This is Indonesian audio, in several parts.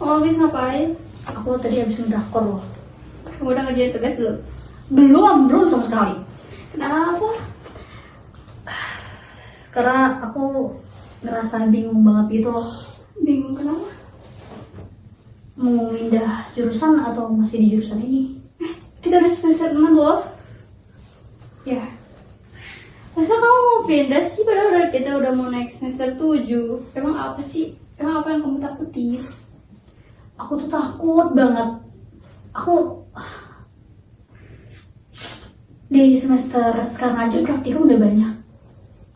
Kamu habis ngapain? Aku tadi habis ngedrakor loh. Kamu udah ngerjain tugas belum? Belum sama sekali. Kenapa? Karena aku ngerasa bingung banget gitu loh. Bingung kenapa? Mau pindah jurusan atau masih di jurusan ini? Kita udah semester 6 loh. Ya. Masa kamu mau pindah sih? Padahal kita udah mau naik semester 7. Emang apa sih? Emang apa yang kamu takuti? Aku tuh takut banget. Aku di semester sekarang aja praktikum udah banyak.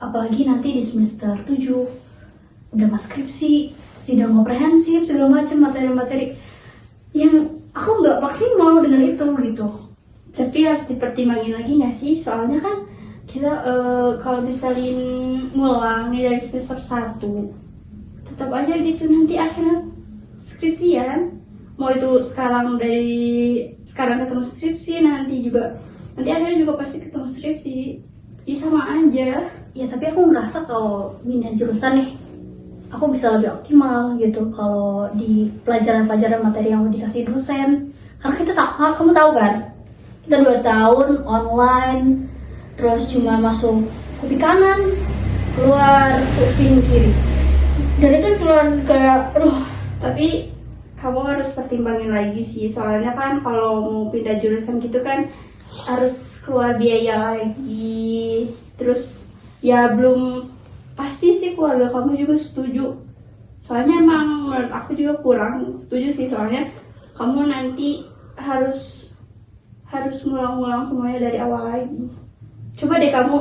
Apalagi nanti di semester 7 udah mas skripsi, sidang komprehensif, segala macam materi-materi yang aku nggak maksimal dengan itu gitu. Tapi harus dipertimbangin lagi nggak sih? Soalnya kan kita kalau misalin ngulang nih dari semester 1 tetap aja gitu nanti akhirnya skripsian. Mau itu sekarang ketemu skripsi, nanti akhirnya juga pasti ketemu skripsi. Ya sama aja. Ya tapi aku ngerasa kalau pindah jurusan nih, aku bisa lebih optimal gitu kalau di pelajaran-pelajaran materi yang dikasih dosen. Karena kamu tahu kan, kita 2 tahun online, terus cuma masuk kuping kanan, keluar kuping kiri. Dan itu cuma kayak, Tapi kamu harus pertimbangin lagi sih, soalnya kan kalau mau pindah jurusan gitu kan harus keluar biaya lagi. Terus ya belum pasti sih keluarga kamu juga setuju. Soalnya emang menurut aku juga kurang setuju sih, soalnya kamu nanti harus ngulang-ngulang semuanya dari awal lagi. Coba deh kamu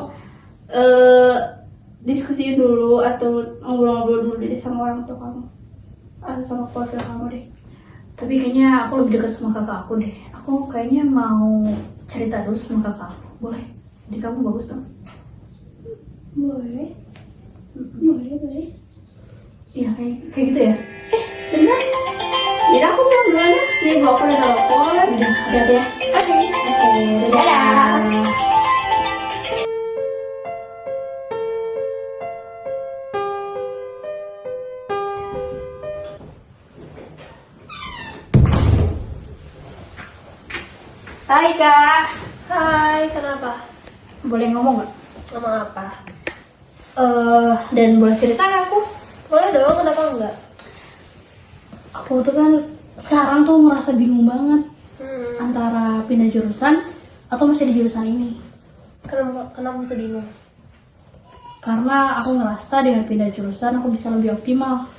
diskusiin dulu atau ngobrol-ngobrol dulu deh sama orang tua kamu atau sama keluarga kamu deh. tapi kayaknya aku lebih dekat sama kakak aku deh. Aku kayaknya mau cerita dulu sama kakak aku. Boleh? Di kamu bagus dong? Boleh. Iya kayak gitu ya. Bener. Jadi aku bilang gimana? Nih bawa aku udah telepon. Udah, hati-hati ya. Oke, dadah. Hai Kak. Hai, kenapa? Boleh ngomong nggak? Ngomong apa? Dan boleh cerita nggak aku? Boleh dong, kenapa enggak? Aku tuh kan sekarang tuh ngerasa bingung banget Hmm, antara pindah jurusan atau masih di jurusan ini. kenapa bisa bingung? Karena aku ngerasa dengan pindah jurusan aku bisa lebih optimal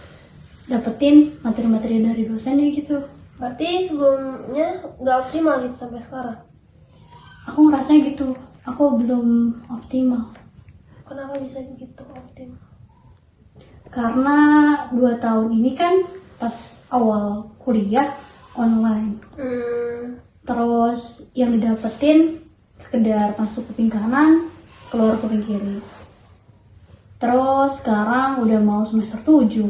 dapetin materi-materi dari dosennya gitu. Berarti sebelumnya nggak optimal gitu sampai sekarang? Aku ngerasanya gitu, aku belum optimal. Kenapa bisa begitu optimal? Karena 2 tahun ini kan pas awal kuliah online. Terus yang didapetin sekedar masuk kuping kanan, keluar kuping kiri. Terus sekarang udah mau semester 7,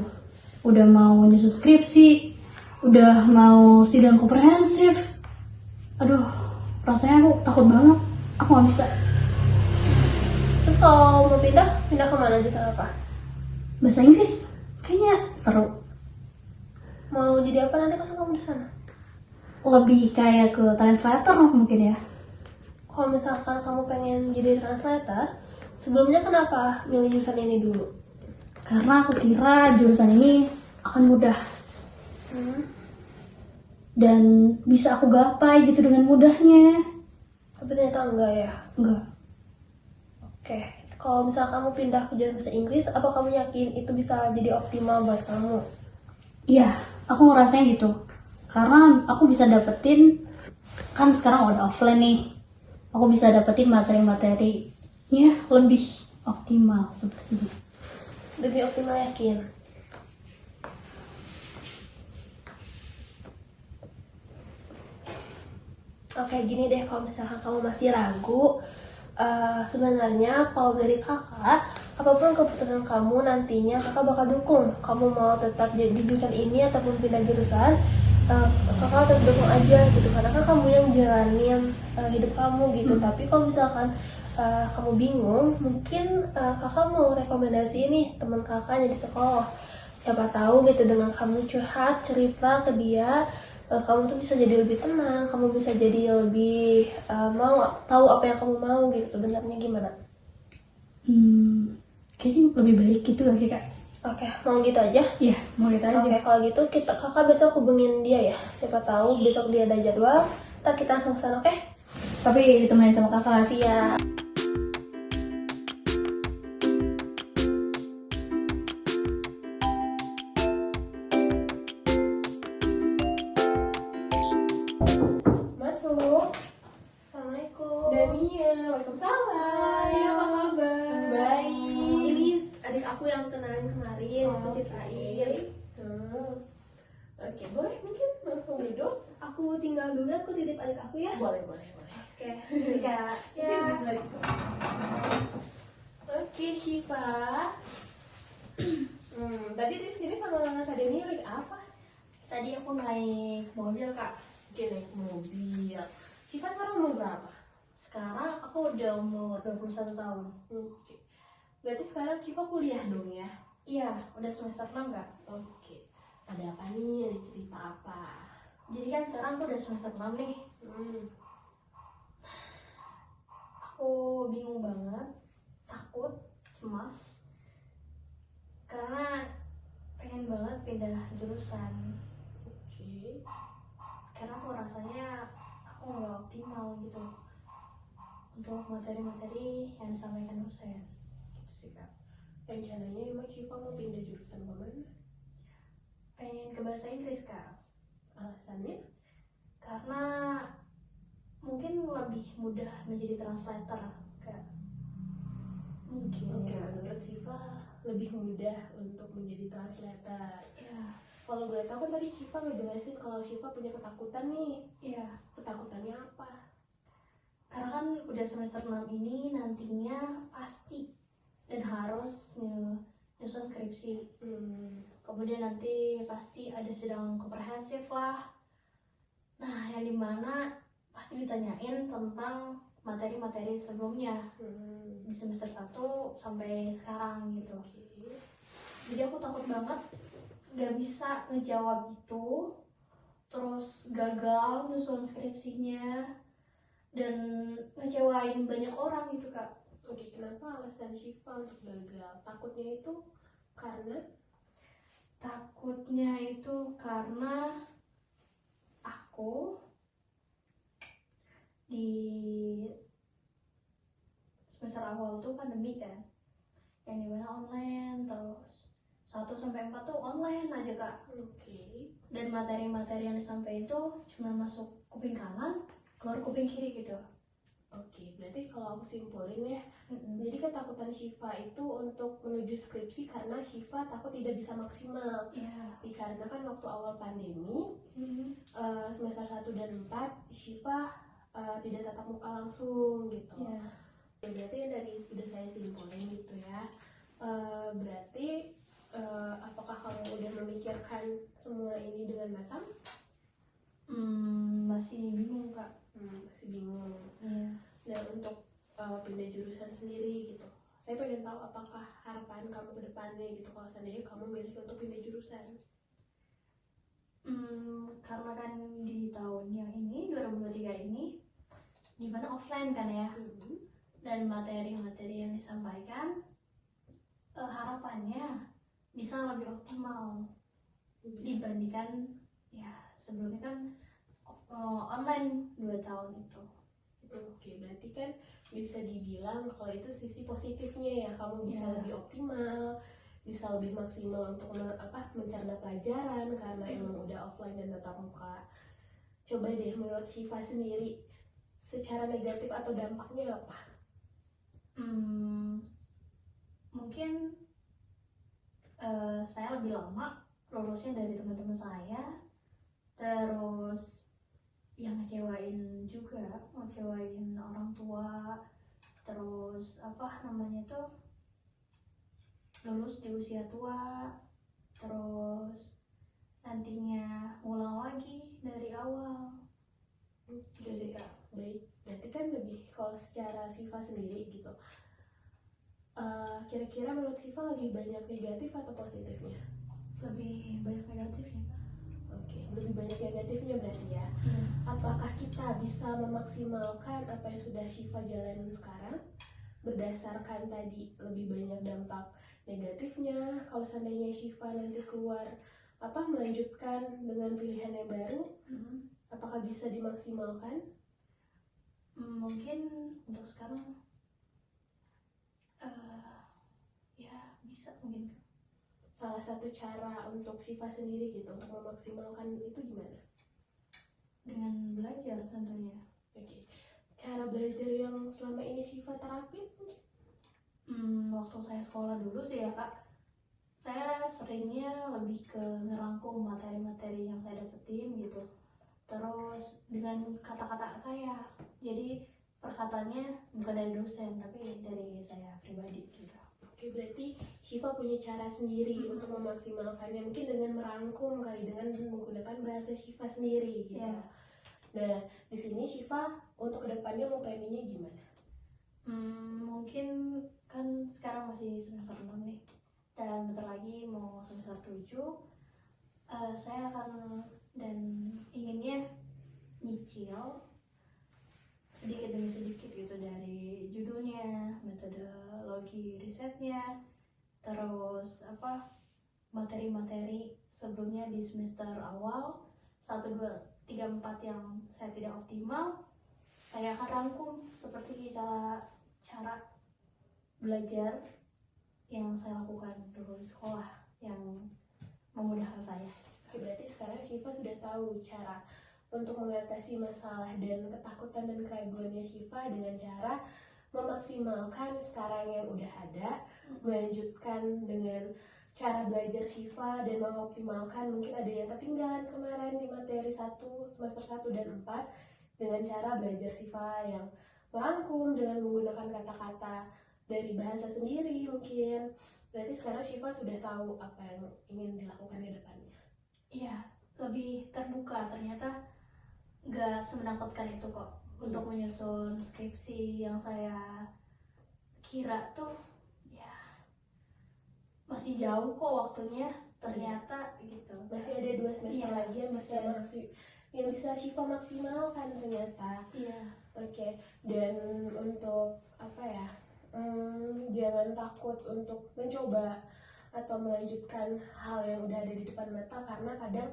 udah mau nyusun skripsi, udah mau sidang komprehensif. Aduh, rasanya aku takut banget. Aku gak bisa. Terus kalau mau pindah kemana jurusan apa? Bahasa Inggris kayaknya seru. Mau jadi apa nanti pas kamu di sana? Lebih kayak ke translator mungkin ya. Kalau misalkan kamu pengen jadi translator, sebelumnya kenapa milih jurusan ini dulu? Karena aku kira jurusan ini akan mudah dan bisa aku gapai gitu dengan mudahnya. Tapi ternyata enggak ya. Enggak. Oke, kalau misalkan kamu pindah ke jurusan bahasa Inggris, apa kamu yakin itu bisa jadi optimal buat kamu? Iya, aku ngerasanya gitu. Karena aku bisa dapetin, kan sekarang udah offline nih. Aku bisa dapetin materi-materinya lebih optimal seperti itu. Lebih optimal yakin? Oke, gini deh, kalau misalkan kamu masih ragu, sebenarnya kalau dari kakak, apapun keputusan kamu nantinya kakak bakal dukung. Kamu mau tetap di jurusan ini ataupun pindah jurusan, kakak tetap dukung aja gitu, karena kan kamu yang jalanin hidup kamu gitu. Tapi kalau misalkan kamu bingung, mungkin kakak mau rekomendasi ini teman kakaknya di sekolah. siapa tahu gitu dengan kamu curhat cerita ke dia, kamu tuh bisa jadi lebih tenang, kamu bisa jadi lebih mau tahu apa yang kamu mau gitu. Sebenarnya gimana? Kayaknya lebih baik gitu gak sih kak? Oke, mau gitu aja. Iya, mau gitu aja. Oke, kalau gitu kakak besok hubungin dia ya. Siapa tahu besok dia ada jadwal, ntar kita langsung ke sana, oke? Tapi ditemenin sama kakak. Siap. Masuk. Assalamualaikum. Dania, waalaikumsalam. Hai, apa kabar? Baik. Ini adik aku yang kenalin kemarin, aku ceritain. Oke, boleh mungkin langsung duduk. Aku tinggal dulu, aku titip adik aku ya. Boleh. Oke, Kak. Sini Ya. duduk lagi. Oke, Syifa. Tadi di sini sama Kak Dania naik apa? Tadi aku naik mobil kak. Oke, naik mobil. Syifa sekarang umur berapa? Sekarang aku udah umur 21 tahun. Oke. Berarti sekarang Syifa kuliah dong ya? Iya, udah semester 6 kak. Oke. Ada apa nih? Ada cerita apa? Jadi kan sekarang aku udah semester 6 nih. Aku bingung banget, takut, cemas. Karena pengen banget pindah jurusan. Oke. Karena aku rasanya aku nggak optimal gitu untuk materi-materi yang disampaikan dosen. Gitu sih kak. Rencananya emang Syifa mau pindah jurusan kemana? Pengen ke bahasa Inggris kak, Alasannya? karena mungkin lebih mudah menjadi translator kak. Mungkin Oke, ya. menurut Syifa lebih mudah untuk menjadi translator. Ya, Kalau boleh tahu kan tadi Syifa ngejelasin kalau Syifa punya ketakutan nih. ya. Ketakutannya apa? Karena kan udah semester 6 ini nantinya pasti dan harus nyusun skripsi. Kemudian nanti pasti ada sidang komprehensif lah. Nah, yang dimana pasti ditanyain tentang materi-materi sebelumnya di semester 1 sampai sekarang gitu. Oke. Jadi aku takut banget gak bisa ngejawab itu, terus gagal nyusun skripsinya dan ngecewain banyak orang gitu kak. Oke, kenapa alasan Syifa untuk gagal? Takutnya itu karena Takutnya itu karena aku di semester awal tuh pandemi kan, yang dimana online, terus 1 sampai 4 tuh online aja kak. Oke. Dan materi-materi yang disampaikan itu cuma masuk kuping kanan, keluar kuping kiri gitu. Oke, berarti kalau aku simpulin ya, jadi ketakutan Syifa itu untuk menuju skripsi karena Syifa takut tidak bisa maksimal. Iya. Dikarenakan waktu awal pandemi, semester 1 dan 4, Syifa tidak tatap muka langsung gitu. Iya. Ya, berarti yang dari sudah saya simpulin gitu ya. Berarti apakah kamu udah memikirkan semua ini dengan matang? Masih bingung kak. Masih bingung. Iya. Dan untuk pindah jurusan sendiri gitu, saya pengen tahu apakah harapan kamu ke depannya gitu kalau seandainya kamu milih untuk pindah jurusan. Karena kan di tahun yang ini 2023 ini dimana offline kan ya, dan materi-materi yang disampaikan harapannya bisa lebih optimal dibandingkan ya sebelumnya kan online 2 tahun itu. Oke, berarti kan bisa dibilang kalau itu sisi positifnya ya, kamu bisa Ya. lebih optimal, bisa lebih maksimal untuk mencerna pelajaran karena emang udah offline dan tatap muka. Coba deh menurut Syifa sendiri, secara negatif atau dampaknya apa? Mungkin saya lebih lama lulusnya dari teman-teman saya, terus yang ngecewain juga, ngecewain orang tua, terus apa namanya tuh lulus di usia tua, terus nantinya ngulang lagi dari awal. Gitu sih kak. Baik, berarti kan lebih kalau secara Syifa sendiri gitu. Kira-kira menurut Syifa lebih banyak negatif atau positifnya? lebih banyak negatifnya. Oke, lebih banyak negatifnya berarti ya. Iya. Apakah kita bisa memaksimalkan apa yang sudah Syifa jalanin sekarang berdasarkan tadi lebih banyak dampak negatifnya? Kalau seandainya Syifa nanti keluar melanjutkan dengan pilihan yang baru, apakah bisa dimaksimalkan? Mungkin untuk sekarang ya bisa mungkin. Salah satu cara untuk Syifa sendiri gitu untuk memaksimalkan itu gimana? Dengan belajar tentunya. Oke, cara belajar yang selama ini Syifa terapin mungkin? Waktu saya sekolah dulu sih ya Kak, saya seringnya lebih ke ngerangkum materi-materi yang saya dapetin gitu. Terus dengan kata-kata saya, jadi perkataannya bukan dari dosen tapi dari saya pribadi gitu. Oke, berarti Syifa punya cara sendiri untuk memaksimalkannya, mungkin dengan merangkum kali, dengan menggunakan bahasa Syifa sendiri gitu. Iya. Nah, di sini Syifa untuk kedepannya mau planningnya gimana? Mungkin kan sekarang masih semester 6 nih, dan bentar lagi mau semester 7. Saya akan dan inginnya nyicil sedikit demi sedikit gitu dari judulnya, metodologi risetnya, terus materi-materi sebelumnya di semester awal 1, 2, 3, 4 yang saya tidak optimal, saya akan rangkum seperti cara belajar yang saya lakukan dulu di sekolah yang memudahkan saya. Oke, berarti sekarang Syifa sudah tahu cara untuk mengatasi masalah dan ketakutan dan keraguannya Syifa dengan cara memaksimalkan sekarang yang udah ada, melanjutkan dengan cara belajar Syifa dan mengoptimalkan mungkin ada yang ketinggalan kemarin di materi 1, semester 1 dan 4 dengan cara belajar Syifa yang merangkum dengan menggunakan kata-kata dari bahasa sendiri mungkin. Berarti sekarang Syifa sudah tahu apa yang ingin dilakukan di depannya. Iya, lebih terbuka. Ternyata nggak semenakutkan itu kok untuk menyusun skripsi yang saya kira tuh ya masih jauh kok waktunya, ternyata gitu. Masih ada 2 semester lagi yang bisa Syifa maksimalkan ternyata. Iya. Oke, dan untuk jangan takut untuk mencoba atau melanjutkan hal yang udah ada di depan mata, karena kadang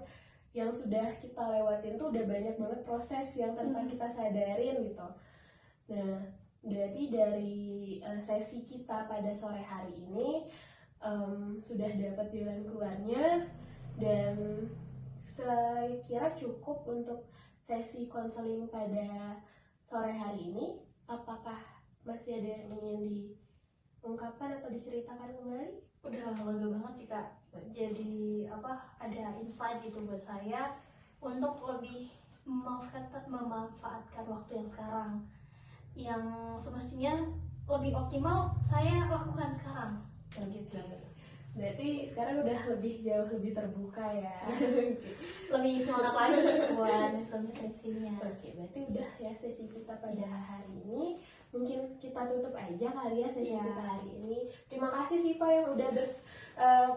yang sudah kita lewatin tuh udah banyak banget proses yang tanpa kita sadarin gitu. Nah, jadi dari sesi kita pada sore hari ini sudah dapat jalan keluarnya, dan saya kira cukup untuk sesi konseling pada sore hari ini. Apakah masih ada yang ingin diungkapkan atau diceritakan kembali? Udah lega banget sih Kak. Jadi ada insight gitu buat saya untuk lebih memanfaatkan waktu yang sekarang, yang semestinya lebih optimal saya lakukan sekarang. Gitu. Berarti sekarang udah jauh lebih terbuka ya. Lebih semangat lagi buat nyusun skripsinya. Oke, berarti udah ya sesi kita pada hari ini. Mungkin kita tutup aja kali ya sesi kita hari ini. Terima kasih Syifa yang udah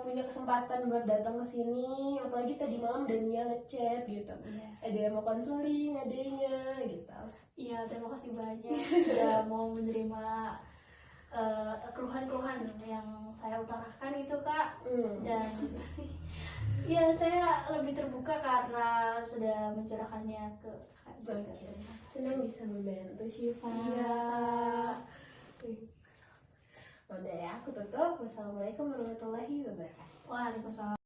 punya kesempatan buat datang ke sini. Apalagi tadi malam Dania ngechat gitu. Ada yang mau konseling, adanya gitu. Iya, terima kasih banyak sudah mau menerima keluhan-keluhan yang saya utarakan itu Kak. Dan ya saya lebih terbuka karena sudah mencurahkannya ke Kak. Senang bisa membantu Syifa. Iya. Udah ya, aku tutup. Wassalamualaikum warahmatullahi wabarakatuh. Waalaikumsalam.